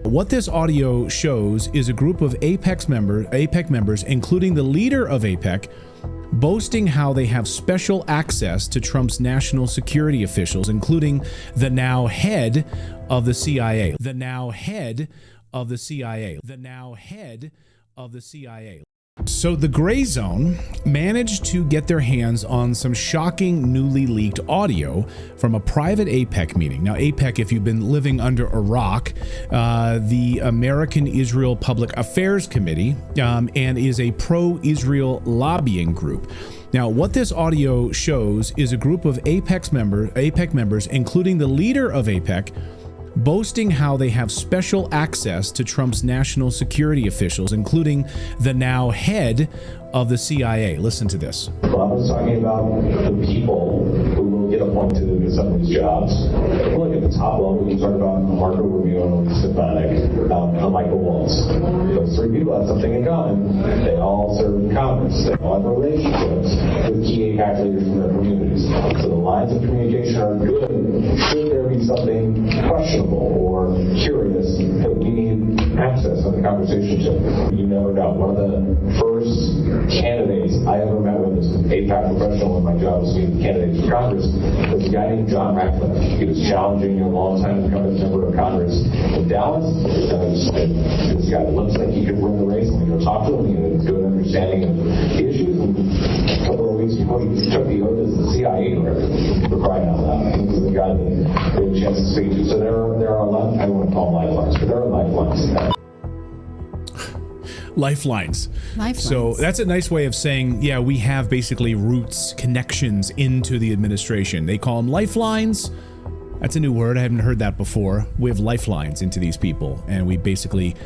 What this audio shows is a group of AIPAC members, including the leader of AIPAC, boasting how they have special access to Trump's national security officials, including the now head of the CIA. The now head of the CIA. The now head of the CIA. So the Gray Zone managed to get their hands on some shocking, newly leaked audio from a private AIPAC meeting. Now, AIPAC, if you've been living under a rock, the American Israel Public Affairs Committee, and is a pro-Israel lobbying group. Now, what this audio shows is a group of AIPAC members, including the leader of AIPAC, boasting how they have special access to Trump's national security officials, including the now head of the CIA. Listen to this. Well, I was talking about the people who will get appointed into some of these jobs. Look at the top level. You talk about Marco Rubio, Stefanik, and Michael Waltz. Those three people have something in common. They all serve in Congress. They all have relationships with key AIPAC leaders from their communities. So the lines of communication are good. Should there be something questionable or curious that we need access on the conversation to? You never know. One of the first candidates I ever met with as an AIPAC professional when my job was being candidate for Congress was a guy named John Ratcliffe. He was challenging a longtime incumbent member of Congress in Dallas. This guy looks like he could win the race. And we go talk to him. He had a good understanding of the issues. And a couple of weeks before he took the oath as the CIA director, for crying out loud. He was the guy that we had a chance to speak to. So there are I don't want to call them lifelines, but there are lifelines. Lifelines. So that's a nice way of saying, yeah, we have basically roots, connections into the administration. They call them lifelines. That's a new word. I haven't heard that before. We have lifelines into these people, and we basically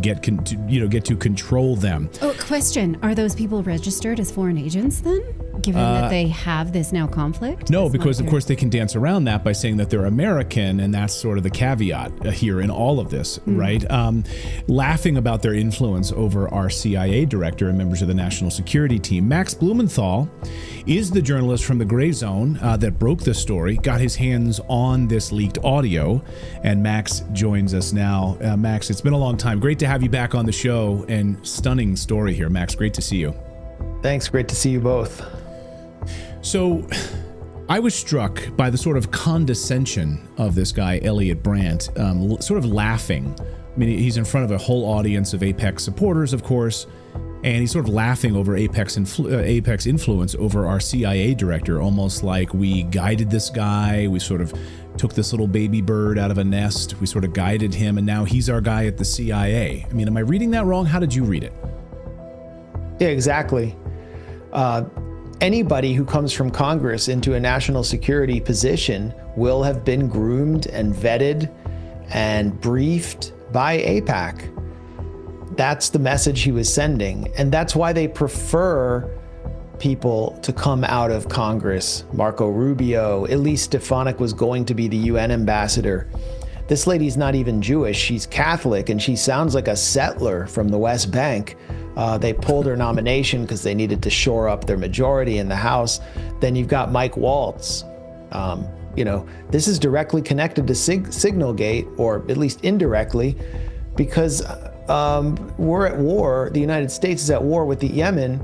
get to control them. Oh, question: are those people registered as foreign agents then? Given that they have this now conflict? No, because of course they can dance around that by saying that they're American, and that's sort of the caveat here in all of this, right? Laughing about their influence over our CIA director and members of the national security team. Max Blumenthal is the journalist from the Gray Zone that broke this story, got his hands on this leaked audio, and Max joins us now. Max, it's been a long time. Great to have you back on the show, and stunning story here, Max. Great to see you. Thanks. Great to see you both. So I was struck by the sort of condescension of this guy, Elliot Brandt, sort of laughing. I mean, he's in front of a whole audience of AIPAC supporters, of course, and he's sort of laughing over AIPAC's influence over our CIA director, almost like we guided this guy, we sort of took this little baby bird out of a nest, we sort of guided him, and now he's our guy at the CIA. I mean, am I reading that wrong? How did you read it? Yeah, exactly. Anybody who comes from Congress into a national security position will have been groomed and vetted and briefed by AIPAC. That's the message he was sending. And that's why they prefer people to come out of Congress. Marco Rubio, Elise Stefanik was going to be the UN ambassador. This lady's not even Jewish. She's Catholic, and she sounds like a settler from the West Bank. They pulled her nomination because they needed to shore up their majority in the House. Then you've got Mike Waltz. This is directly connected to Signalgate, or at least indirectly, because we're at war. The United States is at war with the Yemen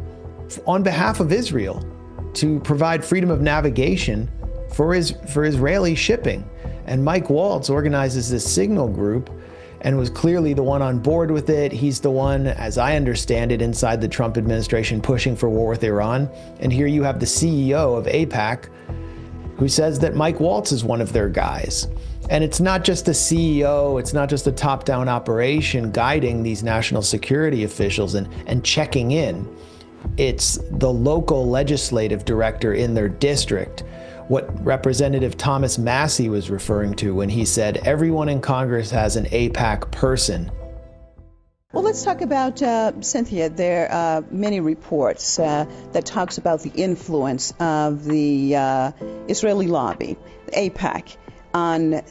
on behalf of Israel to provide freedom of navigation for Israeli shipping. And Mike Waltz organizes this signal group and was clearly the one on board with it. He's the one, as I understand it, inside the Trump administration pushing for war with Iran. And here you have the CEO of AIPAC who says that Mike Waltz is one of their guys. And it's not just the CEO, it's not just a top-down operation guiding these national security officials and checking in. It's the local legislative director in their district, what Representative Thomas Massey was referring to when he said everyone in Congress has an AIPAC person. Well, let's talk about, Cynthia, there are many reports that talks about the influence of the Israeli lobby, AIPAC, on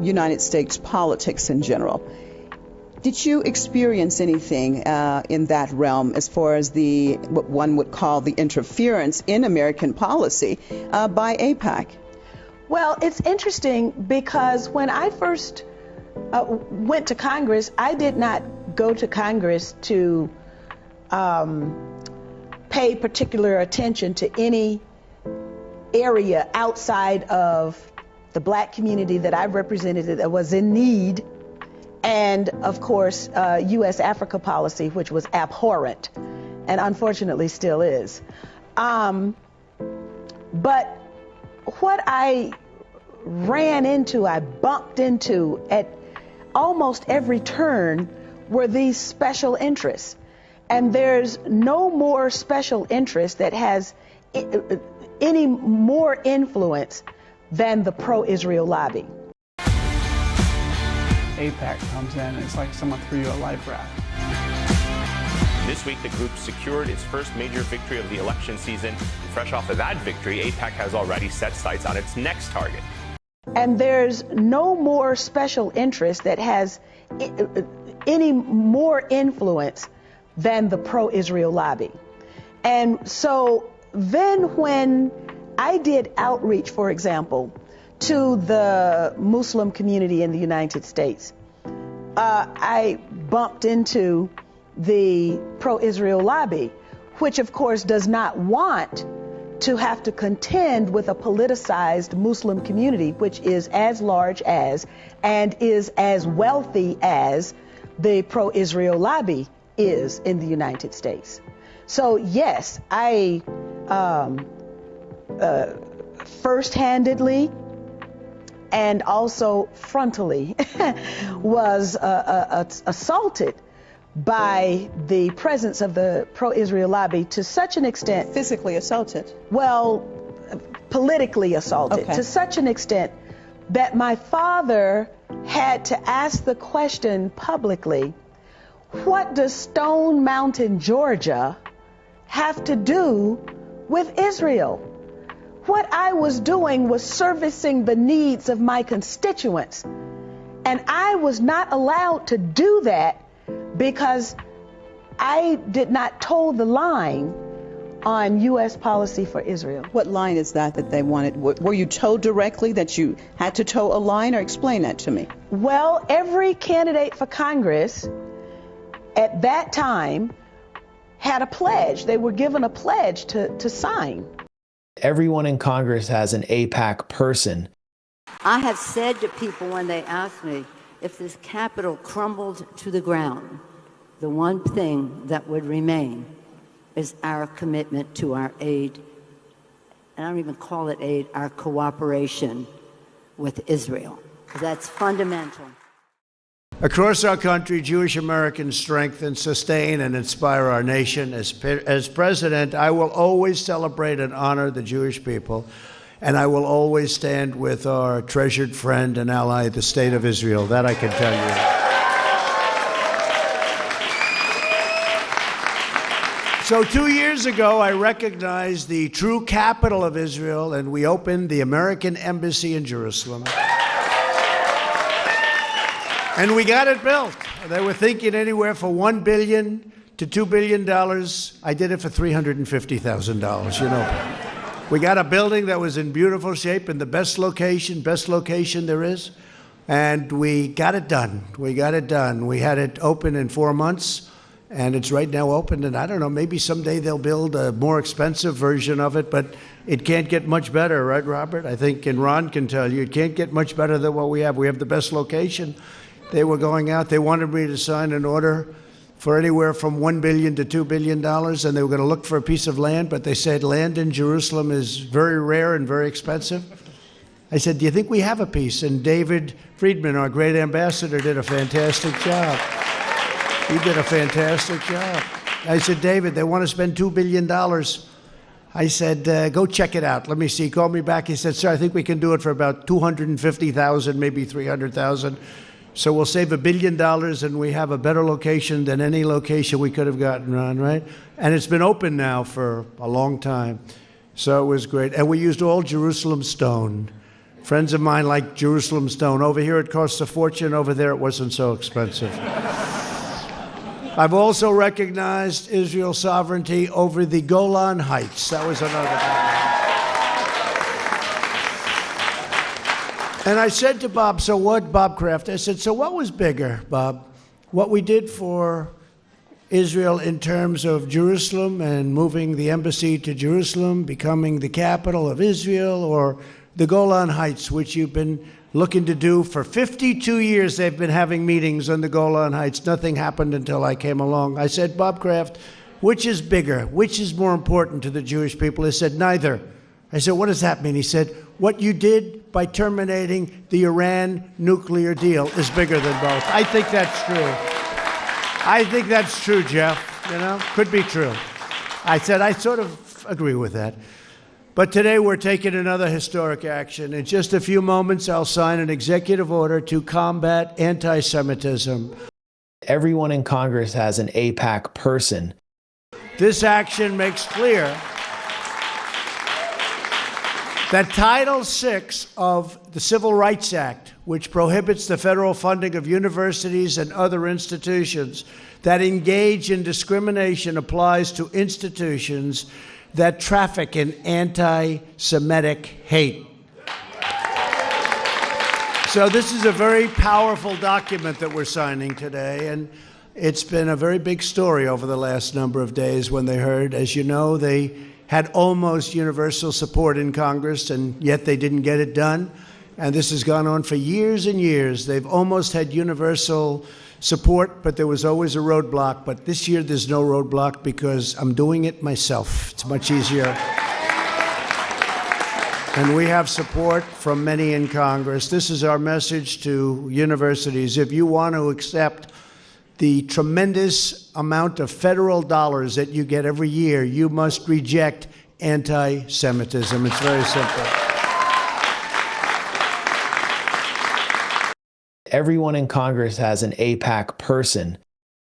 United States politics in general. Did you experience anything in that realm as far as what one would call the interference in American policy by AIPAC? Well, it's interesting because when I first went to Congress, I did not go to Congress to pay particular attention to any area outside of the black community that I represented that was in need, and of course U.S. Africa policy, which was abhorrent and unfortunately still is. But what I ran into, I bumped into at almost every turn were these special interests. And there's no more special interest that has any more influence than the pro-Israel lobby. AIPAC comes in and it's like someone threw you a life raft. This week, the group secured its first major victory of the election season. Fresh off of that victory, AIPAC has already set sights on its next target. And there's no more special interest that has any more influence than the pro-Israel lobby. And so then when I did outreach, for example, to the Muslim community in the United States, I bumped into the pro-Israel lobby, which of course does not want to have to contend with a politicized Muslim community, which is as large as and is as wealthy as the pro-Israel lobby is in the United States. So yes, I first-handedly and also frontally was assaulted by the presence of the pro-Israel lobby to such an extent. Physically assaulted? Well, politically assaulted, okay, to such an extent that my father had to ask the question publicly, what does Stone Mountain, Georgia have to do with Israel? What I was doing was servicing the needs of my constituents, and I was not allowed to do that because I did not toe the line on U.S. policy for Israel. What line is that they wanted? Were you told directly that you had to toe a line, or explain that to me? Well, every candidate for Congress at that time had a pledge. They were given a pledge to sign. Everyone in Congress has an AIPAC person. I have said to people when they ask me, if this Capitol crumbled to the ground, the one thing that would remain is our commitment to our aid, and I don't even call it aid, our cooperation with Israel. That's fundamental. Across our country, Jewish Americans strengthen, sustain, and inspire our nation. As president, I will always celebrate and honor the Jewish people, and I will always stand with our treasured friend and ally, the State of Israel. That I can tell you. So 2 years ago, I recognized the true capital of Israel, and we opened the American Embassy in Jerusalem. And we got it built. They were thinking anywhere from $1 billion to $2 billion. I did it for $350,000, you know. We got a building that was in beautiful shape in the best location there is. And we got it done. We got it done. We had it open in 4 months, and it's right now open. And I don't know, maybe someday they'll build a more expensive version of it, but it can't get much better, right, Robert? I think, and Ron can tell you, it can't get much better than what we have. We have the best location. They were going out, they wanted me to sign an order for anywhere from $1 billion to $2 billion, and they were going to look for a piece of land, but they said land in Jerusalem is very rare and very expensive. I said, do you think we have a piece? And David Friedman, our great ambassador, did a fantastic job. He did a fantastic job. I said, David, they want to spend $2 billion. I said, go check it out. Let me see. He called me back. He said, sir, I think we can do it for about $250,000, maybe $300,000. So we'll save $1 billion, and we have a better location than any location we could have gotten on, right? And it's been open now for a long time. So it was great. And we used all Jerusalem stone. Friends of mine like Jerusalem stone. Over here it costs a fortune. Over there it wasn't so expensive. I've also recognized Israel's sovereignty over the Golan Heights. That was another thing. And I said to Bob, so what, Bob Kraft, I said, so what was bigger, Bob? What we did for Israel in terms of Jerusalem and moving the embassy to Jerusalem, becoming the capital of Israel, or the Golan Heights, which you've been looking to do for 52 years. They've been having meetings on the Golan Heights. Nothing happened until I came along. I said, Bob Kraft, which is bigger? Which is more important to the Jewish people? He said, neither. I said, what does that mean? He said, what you did by terminating the Iran nuclear deal is bigger than both. I think that's true. I think that's true, Jeff. You know, could be true. I said, I sort of agree with that. But today we're taking another historic action. In just a few moments, I'll sign an executive order to combat anti-Semitism. Everyone in Congress has an AIPAC person. This action makes clear that Title VI of the Civil Rights Act, which prohibits the federal funding of universities and other institutions that engage in discrimination, applies to institutions that traffic in anti-Semitic hate. So this is a very powerful document that we're signing today, and it's been a very big story over the last number of days when they heard, as you know, they had almost universal support in Congress, and yet they didn't get it done. And this has gone on for years and years. They've almost had universal support, but there was always a roadblock. But this year there's no roadblock because I'm doing it myself. It's much easier. And we have support from many in Congress. This is our message to universities. If you want to accept the tremendous amount of federal dollars that you get every year, you must reject anti-Semitism. It's very simple. Everyone in Congress has an AIPAC person.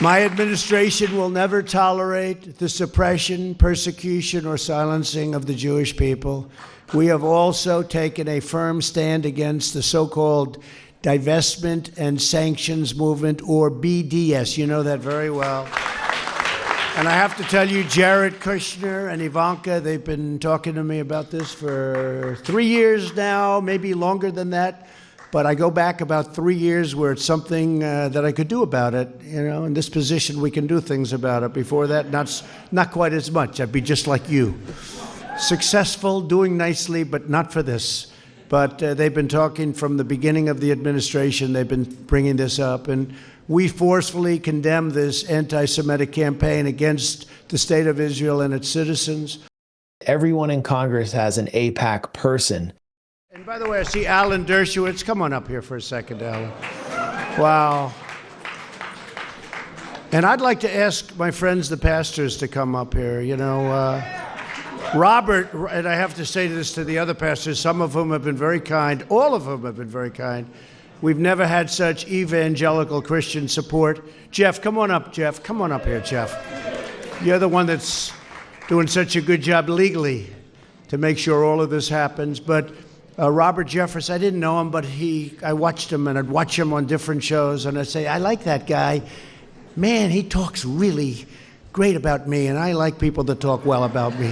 My administration will never tolerate the suppression, persecution, or silencing of the Jewish people. We have also taken a firm stand against the so-called divestment and sanctions movement, or BDS. You know that very well. And I have to tell you, Jared Kushner and Ivanka, they've been talking to me about this for 3 years now, maybe longer than that. But I go back about 3 years where it's something that I could do about it. You know, in this position, we can do things about it. Before that, not quite as much. I'd be just like you. Successful, doing nicely, but not for this. But they've been talking from the beginning of the administration. They've been bringing this up. And we forcefully condemn this anti-Semitic campaign against the state of Israel and its citizens. Everyone in Congress has an AIPAC person. And by the way, I see Alan Dershowitz. Come on up here for a second, Alan. Wow. And I'd like to ask my friends, the pastors, to come up here. You know, Robert, and I have to say this to the other pastors, some of whom have been very kind, all of whom have been very kind. We've never had such evangelical Christian support. Jeff, come on up, Jeff. Come on up here, Jeff. You're the one that's doing such a good job legally to make sure all of this happens. But Robert Jeffress, I didn't know him, but I watched him, and I'd watch him on different shows, and I'd say, I like that guy. Man, he talks really great about me, and I like people that talk well about me.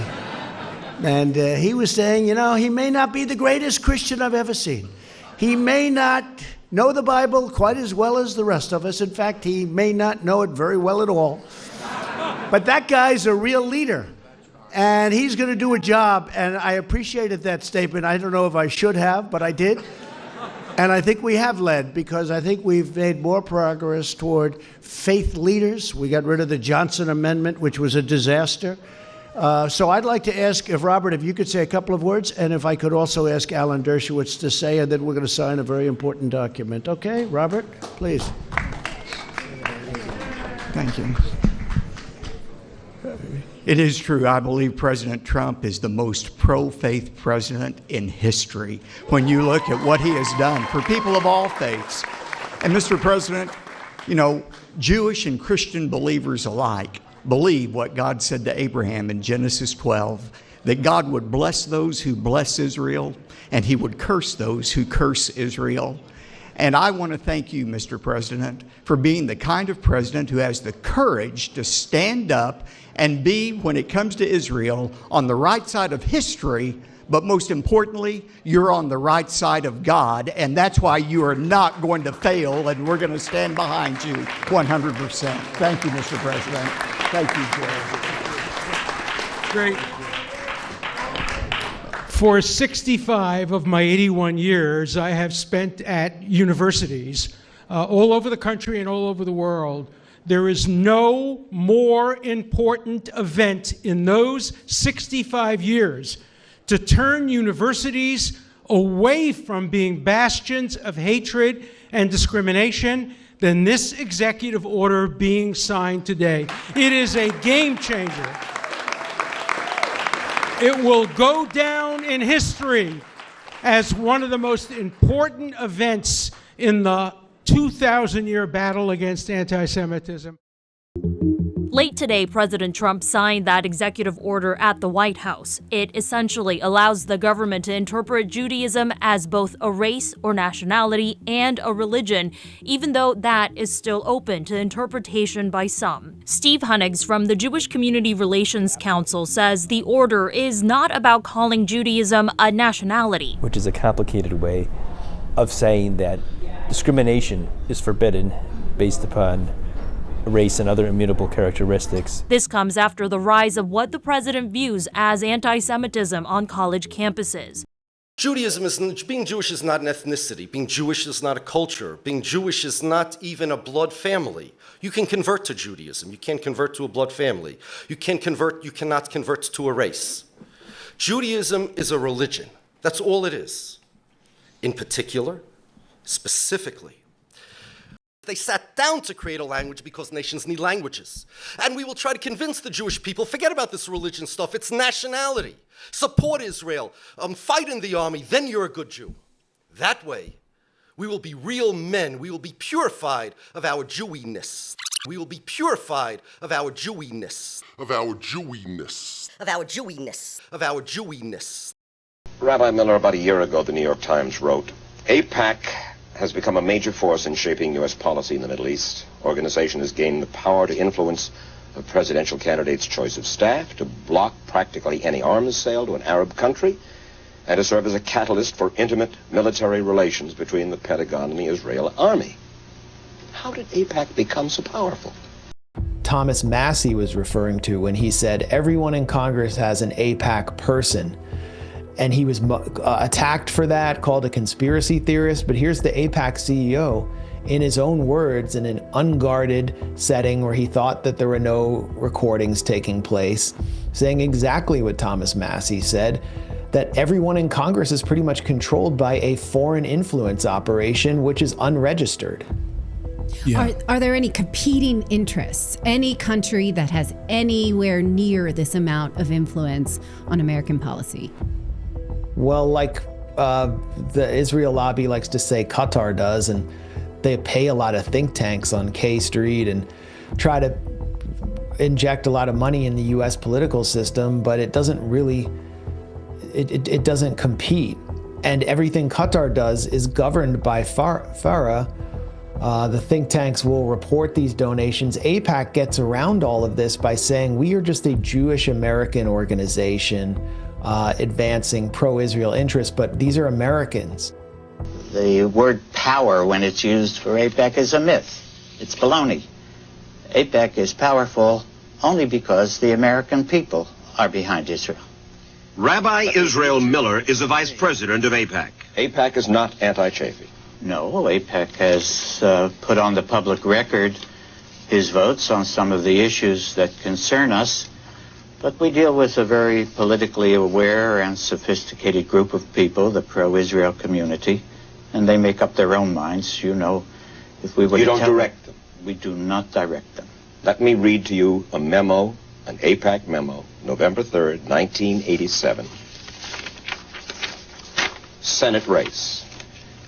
And he was saying, you know, he may not be the greatest Christian I've ever seen. He may not know the Bible quite as well as the rest of us. In fact, he may not know it very well at all. But that guy's a real leader. And he's going to do a job. And I appreciated that statement. I don't know if I should have, but I did. And I think we have led, because I think we've made more progress toward faith leaders. We got rid of the Johnson Amendment, which was a disaster. So I'd like to ask if, Robert, if you could say a couple of words, and if I could also ask Alan Dershowitz to say, and then we're going to sign a very important document. Okay, Robert, please. Thank you. It is true. I believe President Trump is the most pro-faith president in history when you look at what he has done for people of all faiths. And Mr. President, you know, Jewish and Christian believers alike believe what God said to Abraham in Genesis 12, that God would bless those who bless Israel, and he would curse those who curse Israel. And I want to thank you, Mr. President, for being the kind of president who has the courage to stand up and be, when it comes to Israel, on the right side of history, But most importantly, you're on the right side of God, and that's why you are not going to fail, and we're going to stand behind you 100%. Thank you, Mr. President. Thank you, Joe. Great. For 65 of my 81 years, I have spent at universities all over the country and all over the world. There is no more important event in those 65 years to turn universities away from being bastions of hatred and discrimination than this executive order being signed today. It is a game changer. It will go down in history as one of the most important events in the 2,000-year battle against anti-Semitism. Late today, President Trump signed that executive order at the White House. It essentially allows the government to interpret Judaism as both a race or nationality and a religion, even though that is still open to interpretation by some. Steve Hunnigs from the Jewish Community Relations Council says the order is not about calling Judaism a nationality, which is a complicated way of saying that discrimination is forbidden based upon race and other immutable characteristics. This comes after the rise of what the president views as anti-Semitism on college campuses. Being Jewish is not an ethnicity. Being Jewish is not a culture. Being Jewish is not even a blood family. You can convert to Judaism. You can't convert to a blood family. You cannot convert to a race. Judaism is a religion. That's all it is. In particular, specifically, they sat down to create a language because nations need languages. And we will try to convince the Jewish people, forget about this religion stuff, it's nationality. Support Israel, fight in the army, then you're a good Jew. That way, we will be real men. We will be purified of our Jewiness. We will be purified of our Jewiness. Of our Jewiness. Of our Jewiness. Of our Jewiness. Rabbi Miller, about a year ago, the New York Times wrote, AIPAC has become a major force in shaping U.S. policy in the Middle East. Organization has gained the power to influence a presidential candidate's choice of staff, to block practically any arms sale to an Arab country, and to serve as a catalyst for intimate military relations between the Pentagon and the Israeli army. How did AIPAC become so powerful? Thomas Massey was referring to when he said everyone in Congress has an AIPAC person. And he was attacked for that, called a conspiracy theorist. But here's the AIPAC CEO, in his own words, in an unguarded setting where he thought that there were no recordings taking place, saying exactly what Thomas Massey said, that everyone in Congress is pretty much controlled by a foreign influence operation, which is unregistered. Yeah. Are there any competing interests? Any country that has anywhere near this amount of influence on American policy? Well, like the Israel lobby likes to say Qatar does, and they pay a lot of think tanks on K Street and try to inject a lot of money in the U.S. political system, but it doesn't really, it doesn't compete. And everything Qatar does is governed by FARA. The think tanks will report these donations. AIPAC gets around all of this by saying we are just a Jewish American organization advancing pro-Israel interests, but these are Americans. The word power, when it's used for AIPAC, is a myth. It's baloney. AIPAC is powerful only because the American people are behind Israel. Rabbi Israel Miller is the vice president of AIPAC. AIPAC is not anti-Chafee. No, AIPAC has put on the public record his votes on some of the issues that concern us. But we deal with a very politically aware and sophisticated group of people, the pro-Israel community, and they make up their own minds. You know, if we were You don't direct them? We do not direct them. Let me read to you a memo, an AIPAC memo, November 3rd, 1987. Senate race.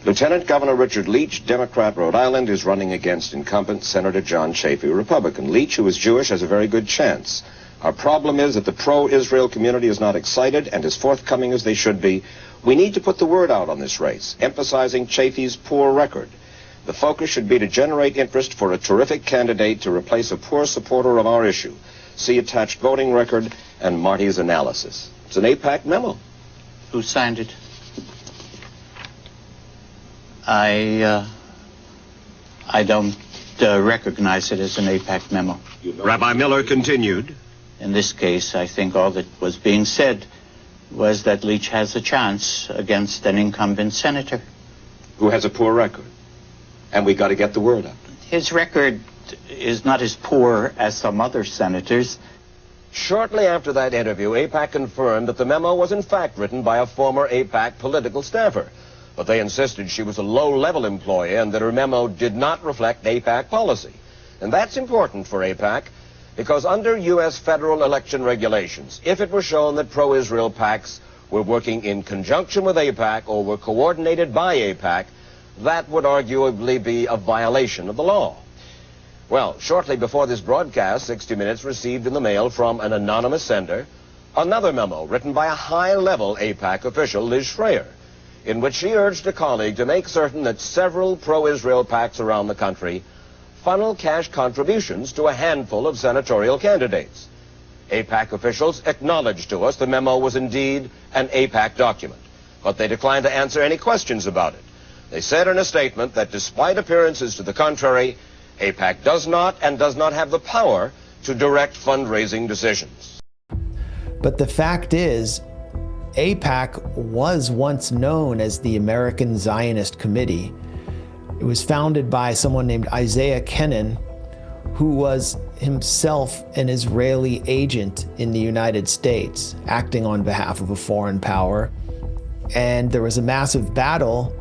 Lieutenant Governor Richard Leach, Democrat, Rhode Island, is running against incumbent Senator John Chafee, Republican. Leach, who is Jewish, has a very good chance. Our problem is that the pro-Israel community is not excited and as forthcoming as they should be. We need to put the word out on this race, emphasizing Chafee's poor record. The focus should be to generate interest for a terrific candidate to replace a poor supporter of our issue. See attached voting record and Marty's analysis. It's an AIPAC memo. who signed it. I don't recognize it as an AIPAC memo. Rabbi Miller continued. In this case, I think all that was being said was that Leach has a chance against an incumbent senator. Who has a poor record. And we got to get the word out. His record is not as poor as some other senators. Shortly after that interview, AIPAC confirmed that the memo was in fact written by a former AIPAC political staffer. But they insisted she was a low-level employee and that her memo did not reflect AIPAC policy. And that's important for AIPAC because under U.S. federal election regulations, if it were shown that pro-Israel PACs were working in conjunction with AIPAC or were coordinated by AIPAC, that would arguably be a violation of the law. Well, shortly before this broadcast, 60 Minutes received in the mail from an anonymous sender another memo written by a high-level AIPAC official, Liz Schreier, in which she urged a colleague to make certain that several pro-Israel PACs around the country funnel cash contributions to a handful of senatorial candidates. AIPAC officials acknowledged to us the memo was indeed an AIPAC document, but they declined to answer any questions about it. They said in a statement that despite appearances to the contrary, AIPAC does not have the power to direct fundraising decisions. But the fact is, AIPAC was once known as the American Zionist Committee. It was founded by someone named Isaiah Kennan, who was himself an Israeli agent in the United States, acting on behalf of a foreign power. And there was a massive battle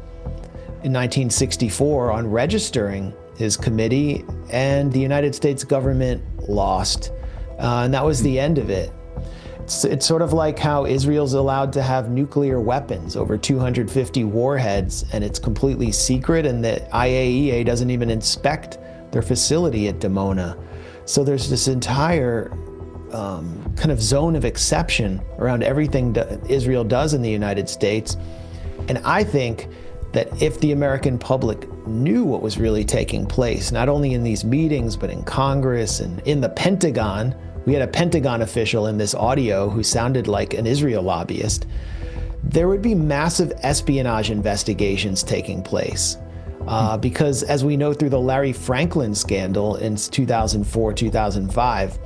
in 1964 on registering his committee, and the United States government lost. And that was the end of it. It's sort of like how Israel's allowed to have nuclear weapons, over 250 warheads, and it's completely secret, and the IAEA doesn't even inspect their facility at Dimona. So there's this entire kind of zone of exception around everything that Israel does in the United States. And I think that if the American public knew what was really taking place, not only in these meetings, but in Congress and in the Pentagon, we had a Pentagon official in this audio who sounded like an Israel lobbyist, there would be massive espionage investigations taking place. Because as we know through the Larry Franklin scandal in 2004, 2005,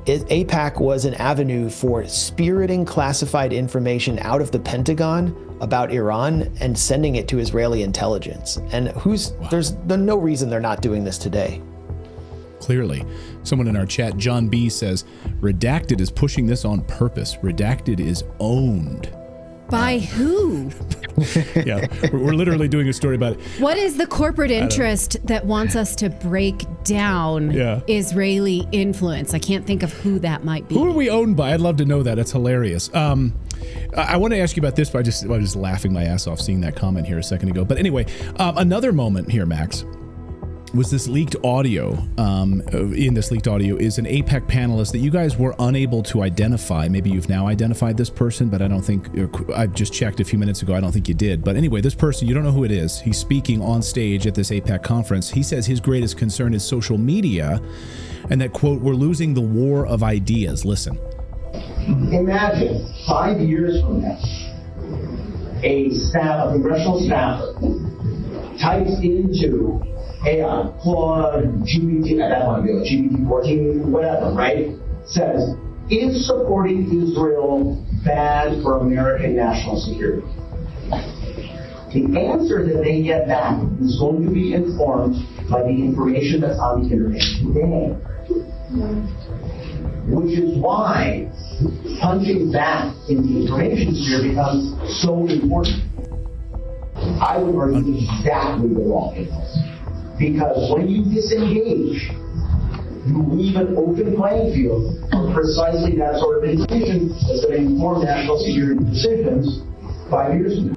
AIPAC was an avenue for spiriting classified information out of the Pentagon about Iran and sending it to Israeli intelligence. And there's no reason they're not doing this today. Clearly. Someone in our chat, John B, says, Redacted is pushing this on purpose. Redacted is owned. By who? Yeah, we're literally doing a story about it. What is the corporate interest that wants us to break down Israeli influence? I can't think of who that might be. Who are we owned by? I'd love to know that. That's hilarious. I want to ask you about this, but I was just laughing my ass off seeing that comment here a second ago. But anyway, another moment here, Max, was this leaked audio. In this leaked audio is an AIPAC panelist that you guys were unable to identify. Maybe you've now identified this person, but I don't think, I just checked a few minutes ago, I don't think you did. But anyway, this person, you don't know who it is. He's speaking on stage at this AIPAC conference. He says his greatest concern is social media and that, quote, we're losing the war of ideas. Listen. Imagine 5 years from now, a congressional staffer types into AI, Claude, GPT, I don't want to be like GPT-14, whatever, right? Says, is supporting Israel bad for American national security? The answer that they get back is going to be informed by the information that's on the internet today. Which is why punching back in the information sphere becomes so important. I would argue exactly the wrong impulse. Because when you disengage, you leave an open playing field for precisely that sort of information that's going to inform national security decisions 5 years from now.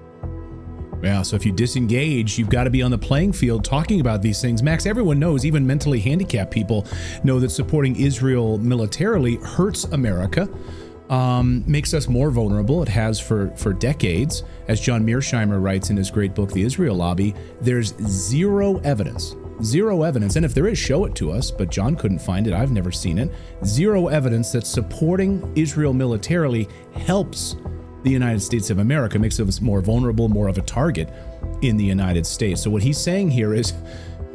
Yeah, so if you disengage, you've got to be on the playing field talking about these things. Max, everyone knows, even mentally handicapped people know that supporting Israel militarily hurts America, makes us more vulnerable. It has for decades. As John Mearsheimer writes in his great book, The Israel Lobby, there's zero evidence. And if there is, show it to us, but John couldn't find it. I've never seen it. Zero evidence that supporting Israel militarily helps the United States of America, makes us more vulnerable, more of a target in the United States. So what he's saying here is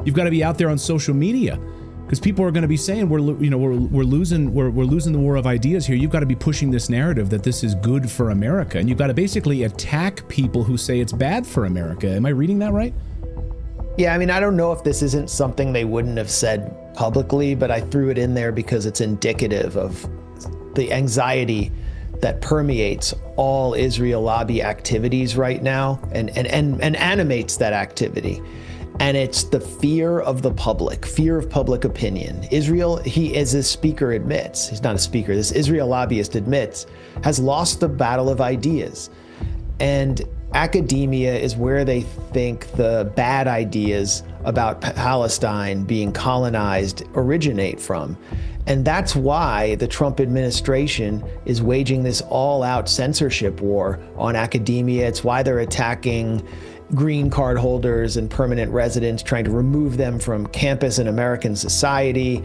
you've got to be out there on social media, because people are going to be saying we're losing the war of ideas here. You've got to be pushing this narrative that this is good for America, and you've got to basically attack people who say it's bad for America. Am I reading that right? Yeah, I mean, I don't know if this isn't something they wouldn't have said publicly, but I threw it in there because it's indicative of the anxiety that permeates all Israel lobby activities right now and animates that activity. And it's the fear of the public, fear of public opinion. Israel, he, as this speaker admits, he's not a speaker, this Israel lobbyist admits, has lost the battle of ideas. And academia is where they think the bad ideas about Palestine being colonized originate from. And that's why the Trump administration is waging this all-out censorship war on academia. It's why they're attacking green card holders and permanent residents, trying to remove them from campus and American society.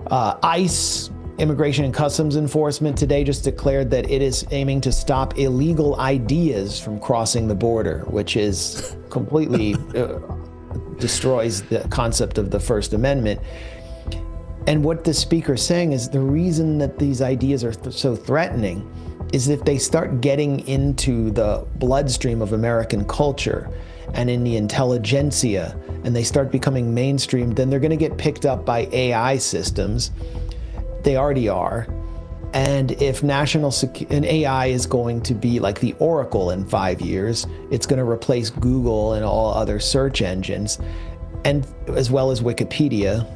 ICE, Immigration and Customs Enforcement, today just declared that it is aiming to stop illegal ideas from crossing the border, which is completely destroys the concept of the First Amendment. And what the speaker's saying is the reason that these ideas are so threatening is if they start getting into the bloodstream of American culture and in the intelligentsia, and they start becoming mainstream, then they're going to get picked up by AI systems. They already are. And if and AI is going to be like the Oracle in 5 years, it's going to replace Google and all other search engines, and as well as Wikipedia.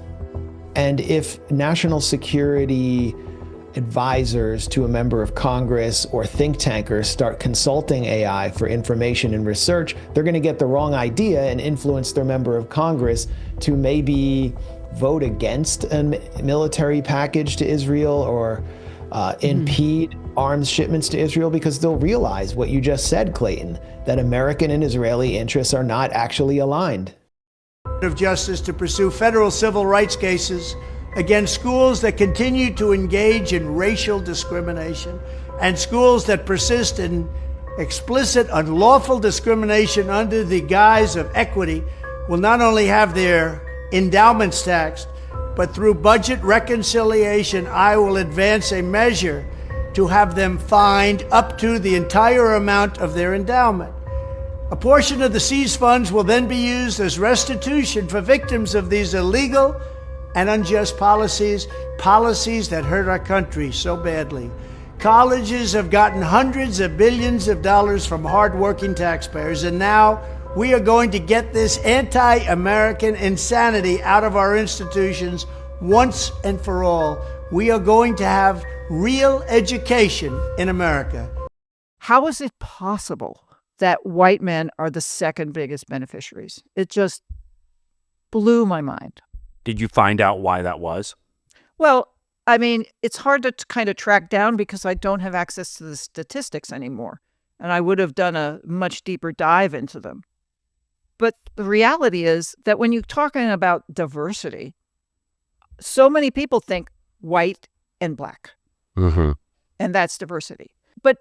And if national security advisors to a member of Congress or think tankers start consulting AI for information and research, they're going to get the wrong idea and influence their member of Congress to maybe vote against a military package to Israel or impede arms shipments to Israel, because they'll realize what you just said, Clayton, that American and Israeli interests are not actually aligned. Of Justice to pursue federal civil rights cases against schools that continue to engage in racial discrimination and schools that persist in explicit unlawful discrimination under the guise of equity will not only have their endowments taxed, but through budget reconciliation, I will advance a measure to have them fined up to the entire amount of their endowment. A portion of the seized funds will then be used as restitution for victims of these illegal and unjust policies that hurt our country so badly. Colleges have gotten hundreds of billions of dollars from hardworking taxpayers, and now we are going to get this anti-American insanity out of our institutions once and for all. We are going to have real education in America. How is it possible that white men are the second biggest beneficiaries? It just blew my mind. Did you find out why that was? Well, I mean, it's hard to kind of track down because I don't have access to the statistics anymore. And I would have done a much deeper dive into them. But the reality is that when you're talking about diversity, so many people think white and black. Mm-hmm. And that's diversity. But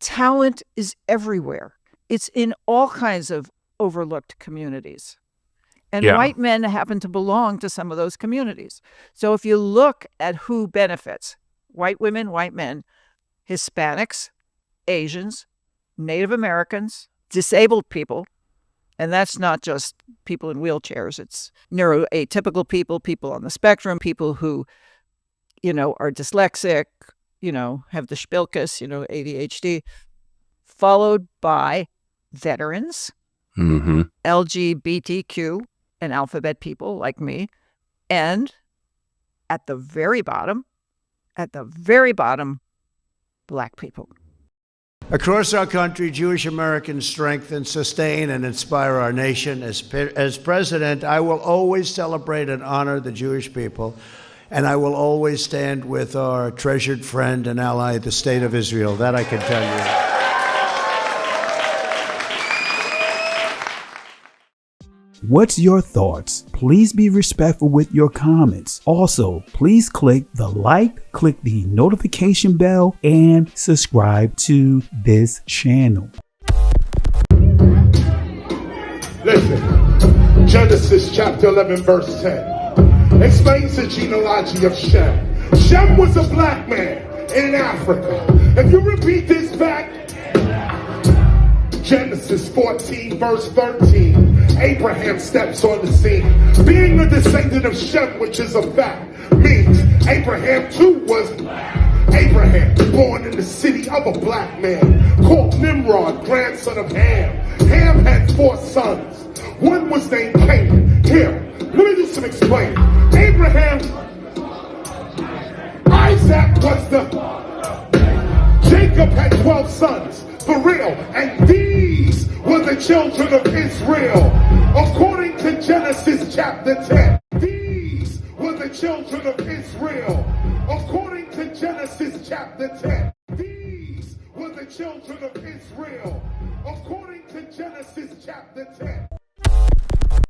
talent is everywhere. It's in all kinds of overlooked communities. And white men happen to belong to some of those communities. So if you look at who benefits, white women, white men, Hispanics, Asians, Native Americans, disabled people, and that's not just people in wheelchairs, it's neuroatypical people, people on the spectrum, people who, are dyslexic, have the Spilkus, ADHD, followed by veterans, LGBTQ, and alphabet people like me, and at the very bottom, Black people. Across our country, Jewish Americans strengthen, sustain, and inspire our nation. As president, I will always celebrate and honor the Jewish people, and I will always stand with our treasured friend and ally, the State of Israel. That I can tell you. What's your thoughts? Please be respectful with your comments. Also, please click the like, click the notification bell, and subscribe to this channel. Listen, Genesis chapter 11 verse 10 explains the genealogy of Shem. Shem was a black man in Africa. If you repeat this back, Genesis 14 verse 13, Abraham steps on the scene. Being a descendant of Shem, which is a fact, means Abraham too was Abraham, born in the city of a black man called Nimrod, grandson of Ham. Ham had 4 sons. One was named Canaan. Here, let me do some explaining. Abraham, Isaac was Jacob had 12 sons, for real, and these were the children of Israel. According to Genesis chapter 10, these were the children of Israel. According to Genesis chapter 10, these were the children of Israel. According to Genesis chapter 10.